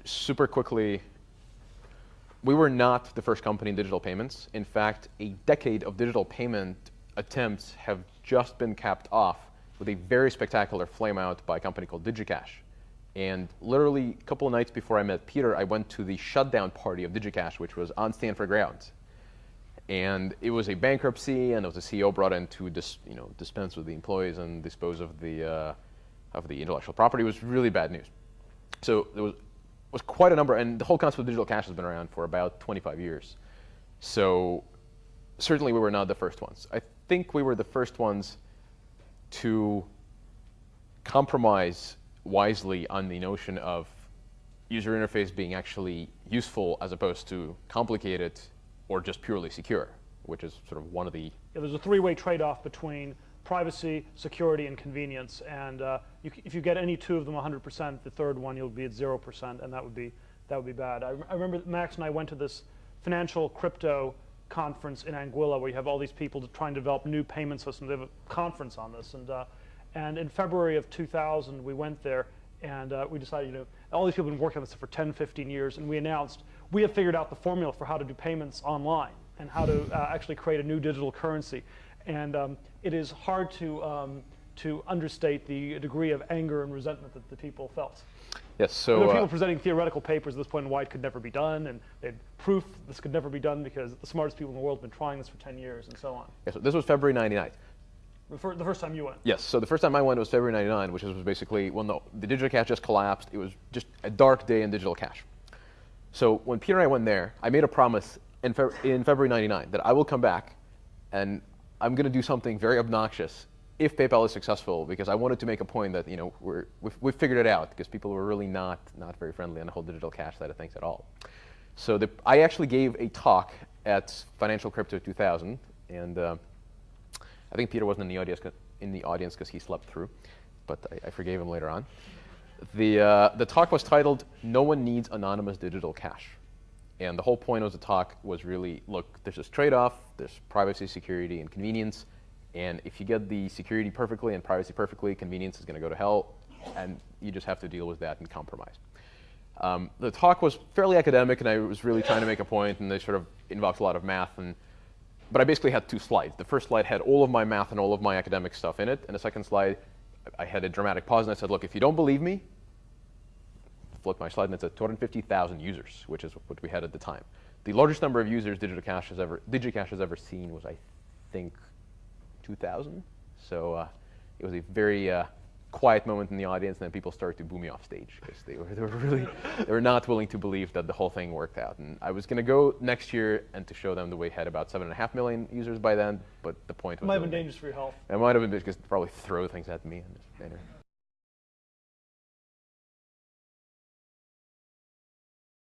super quickly, we were not the first company in digital payments. In fact, a decade of digital payment attempts have just been capped off with a very spectacular flame out by a company called DigiCash. And literally a couple of nights before I met Peter, I went to the shutdown party of DigiCash, which was on Stanford grounds. And it was a bankruptcy, and it was a CEO brought in to dispense with the employees and dispose of the intellectual property. It was really bad news. So there was quite a number, and the whole concept of digital cash has been around for about 25 years. So certainly we were not the first ones. I think we were the first ones to compromise wisely on the notion of user interface being actually useful as opposed to complicated or just purely secure, which is sort of one of the... Yeah, there's a three-way trade-off between privacy, security, and convenience. And if you get any two of them 100%, the third one you'll be at 0%, and that would be bad. I remember Max and I went to this financial crypto conference in Anguilla where you have all these people trying to develop new payment systems. They have a conference on this. And in February of 2000, we went there, and we decided, all these people have been working on this for 10, 15 years, and we announced, we have figured out the formula for how to do payments online and how to actually create a new digital currency. And it is hard to understate the degree of anger and resentment that the people felt. Yes, so there were people presenting theoretical papers at this point on why it could never be done, and they had proof this could never be done because the smartest people in the world have been trying this for 10 years, and so on. Yes, so this was February '99. The first time you went? Yes, so the first time I went was February '99, which was basically when the digital cash just collapsed. It was just a dark day in digital cash. So when Peter and I went there, I made a promise in February '99 that I will come back and I'm going to do something very obnoxious if PayPal is successful, because I wanted to make a point that we've figured it out, because people were really not very friendly on the whole digital cash side of things at all. So I actually gave a talk at Financial Crypto 2000, and I think Peter wasn't in the audience because he slept through, but I forgave him later on. The talk was titled "No One Needs Anonymous Digital Cash." And the whole point of the talk was really, look, there's this trade-off, there's privacy, security, and convenience. And if you get the security perfectly and privacy perfectly, convenience is going to go to hell. And you just have to deal with that and compromise. The talk was fairly academic, and I was really trying to make a point, and they sort of involved a lot of math. But I basically had two slides. The first slide had all of my math and all of my academic stuff in it. And the second slide, I had a dramatic pause, and I said, look, if you don't believe me, flip my slide, and it said 250,000 users, which is what we had at the time. The largest number of users DigiCash has ever seen was, I think, 2,000. So it was a very quiet moment in the audience, and then people started to boo me off stage because they were not willing to believe that the whole thing worked out. And I was going to go next year and to show them that we had about 7.5 million users by then, but the point was... It might have been dangerous for your health. It might have been because they'd probably throw things at me.